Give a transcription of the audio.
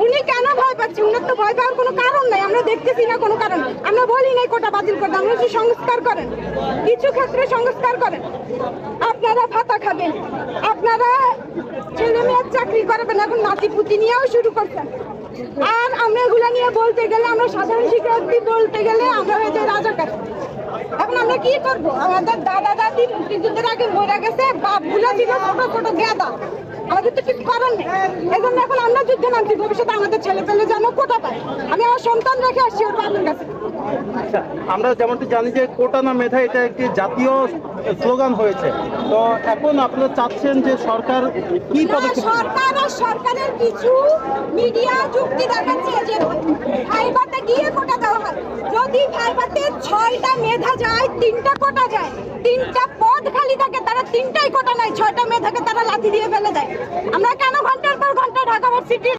উনি কেন ভয় পাচ্ছে? উনার তো ভয় পাওয়ার কোনো কারণ নাই, আমরা দেখতেছি না কোনো কারণ। আমরা বলি নাই কোটা বাতিল করতে, আমরা যে সংস্কার করেন, কিছু ক্ষেত্রে সংস্কার করেন। আপনারা ভাতা খাবেন, আপনারা ছেলে মেয়ের চাকরি করবেন, এখন নাতিপুতি নিয়েও শুরু করছেন। আর আমরা এগুলা নিয়ে বলতে গেলে, আমরা সাধারণ শিক্ষার্থী বলতে গেলে আমরা হয়ে যাই রাজাকার। এখন আমরা কি করবো? আমাদের দাদা দাদি মুক্তিযুদ্ধের আগে মরে গেছে, বাপগুলো ছিল ছোট ছোট গেদা, আমাদের তো কিছু করার নেই। এই জন্য এখন আমরা যুদ্ধ নামছি, ভবিষ্যতে আমাদের ছেলে পেলে যেন কোটা পায়। আমি আমার সন্তান রেখে আসছি ওর বাবার কাছে। আচ্ছা, আমরা যেমনটি জানি যে কোটা না মেধা এটা একটি জাতীয় স্লোগান হয়েছে, তো এখন আপনারা চাচ্ছেন যে সরকার কি পদক্ষেপ নেবে? সরকার আর সরকারের কিছু মিডিয়া যুক্তি দেখাচ্ছে যে ভাইভাতে গিয়ে কোটা দেওয়া হয়। যদি ভাইভাতে 6টা মেধা যায়, 3টা কোটা যায়, 3টা পদ খালি থাকে, তারা 3টাই কোটা নাই, 6টা মেধাকে তারা লাথি দিয়ে ফেলে দেয়। আমরা কেন ঘন্টার পর ঘন্টা ঢাকা ভার্সিটি